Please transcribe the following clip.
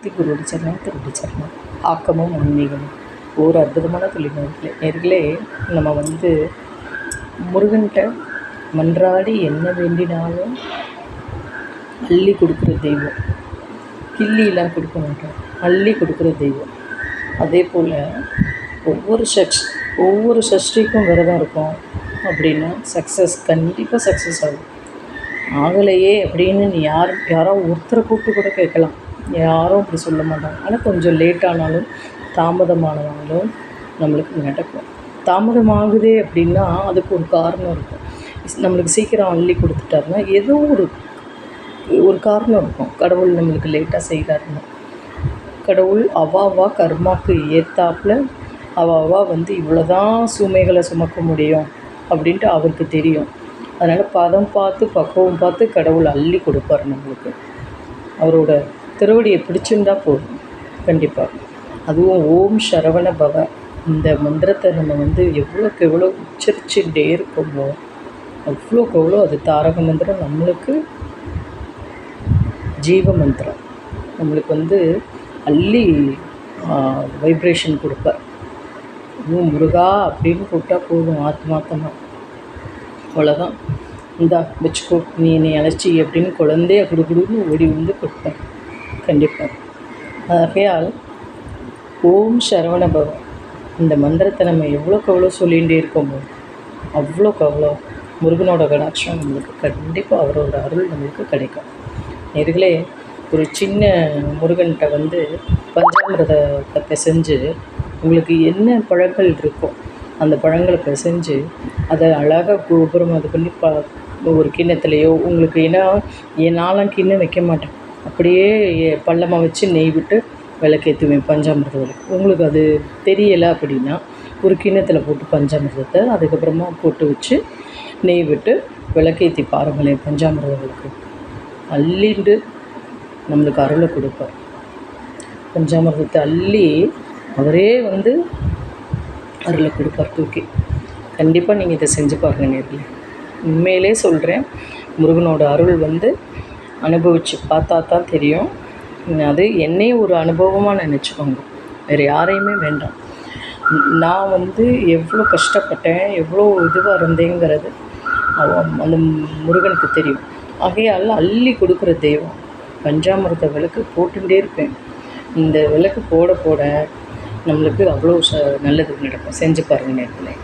மூர்த்தி குருடி சரணம் திருடி சரணம். ஆக்கமும் ஆன்மீகமும் ஒரு அற்புதமான தொழில் நேர்களே. நம்ம முருகன்கிட்ட மன்றாடி என்ன வேண்டினாலும் அள்ளி கொடுக்குற தெய்வம். கிள்ளிலாம் கொடுக்க மாட்டோம், அள்ளி கொடுக்குற தெய்வம். அதே போல் ஒவ்வொரு சஷ்டிக்கும் விரதம் இருக்கும் அப்படின்னா கண்டிப்பாக சக்ஸஸ் ஆகும். ஆகலையே அப்படின்னு நீ யாரோ ஒருத்தரை கூப்பிட்டு கூட கேட்கலாம், யாரும் அப்படி சொல்ல மாட்டாங்க. ஆனால் கொஞ்சம் லேட்டானாலும் தாமதமானாலும் நம்மளுக்கு நடக்கும். தாமதமாகுதே அப்படின்னா அதுக்கு ஒரு காரணம் இருக்கும். நம்மளுக்கு சீக்கிரம் அள்ளி கொடுத்துட்டாருன்னா ஏதோ ஒரு காரணம் இருக்கும். கடவுள் நம்மளுக்கு லேட்டாக செய்கிறாருன்னு. கடவுள் அவாவா கர்மாவுக்கு ஏற்றாப்புல அவாவா இவ்வளோதான் சுமைகளை சுமக்க முடியும் அப்படின்ட்டு அவருக்கு தெரியும். அதனால் பதம் பார்த்து பக்குவம் பார்த்து கடவுள் அள்ளி கொடுப்பார் நம்மளுக்கு. அவரோட திருவடியை பிடிச்சிருந்தா போதும் கண்டிப்பாக. அதுவும் ஓம் சரவண பவ இந்த மந்திரத்தை நம்ம எவ்வளோக்கு எவ்வளோ உச்சரிச்சுட்டே இருக்கோமோ அவ்வளோக்கு எவ்வளோ அது தாரக மந்திரம், நம்மளுக்கு ஜீவ மந்திரம். நம்மளுக்கு அள்ளி வைப்ரேஷன் கொடுப்பார். அதுவும் முருகா அப்படின்னு கூப்பிட்டா போதும் ஆத்மாத்தமாக. அவ்வளோதான், இந்தா வச்சுக்கோ நீ என்னை அழைச்சி அப்படின்னு குழந்தைய குடுக்குடுன்னு ஓடி கொடுப்பார் கண்டிப்பாக. ஆகையால் ஓம் சரவண பவ இந்த மந்திரத்தை நம்ம எவ்வளோக்கு எவ்வளோ சொல்லிகிட்டே இருக்கோமோ அவ்வளோக்கு அவ்வளோ முருகனோட கடாட்சம் நம்மளுக்கு கண்டிப்பாக அவரோட அருள் நம்மளுக்கு கிடைக்கும். நேர்களே, ஒரு சின்ன முருகன்கிட்ட பஞ்சாமிரதத்தை பிசைஞ்சு உங்களுக்கு என்ன பழங்கள் இருக்கோ அந்த பழங்களை பிசைஞ்சு அதை அழகாக கோபுரம் அது பண்ணி ஒரு கிண்ணத்துலேயோ உங்களுக்கு, ஏன்னா நான்லாம் கிண்ணம் வைக்க மாட்டேன், அப்படியே பள்ளமாக வச்சு நெய் விட்டு விளக்கேற்றுவேன் பஞ்சாமிரத விளக்கு. உங்களுக்கு அது தெரியலை அப்படின்னா ஒரு கிண்ணத்தில் போட்டு பஞ்சாமிரதத்தை அதுக்கப்புறமா போட்டு வச்சு நெய் விட்டு விளக்கேற்றி பாருங்களேன். பஞ்சாமிரத விளக்கு அள்ளிண்டு நம்மளுக்கு அருளை கொடுப்பார். பஞ்சாமிரதத்தை அள்ளி அவரே அருளை கொடுப்பார் தூக்கி. கண்டிப்பாக நீங்கள் இதை செஞ்சு பாருங்கள் நேர்களே. உண்மையிலே சொல்கிறேன், முருகனோட அருள் அனுபவித்து பார்த்தா தான் தெரியும். அது என்னையே ஒரு அனுபவமாக நினச்சிக்கோங்க, வேறு யாரையுமே வேண்டாம். நான் எவ்வளோ கஷ்டப்பட்டேன், எவ்வளோ இதுவாக இருந்தேங்கிறது அந்த முருகனுக்கு தெரியும். ஆகையால் அள்ளி கொடுக்குற தெய்வம். பஞ்சாமிரத விளக்கு போட்டுகிட்டே இருப்பேன். இந்த விளக்கு போட போட நம்மளுக்கு அவ்வளோ நல்லது நடக்கும். செஞ்சு பாருங்கள் நேர்களே.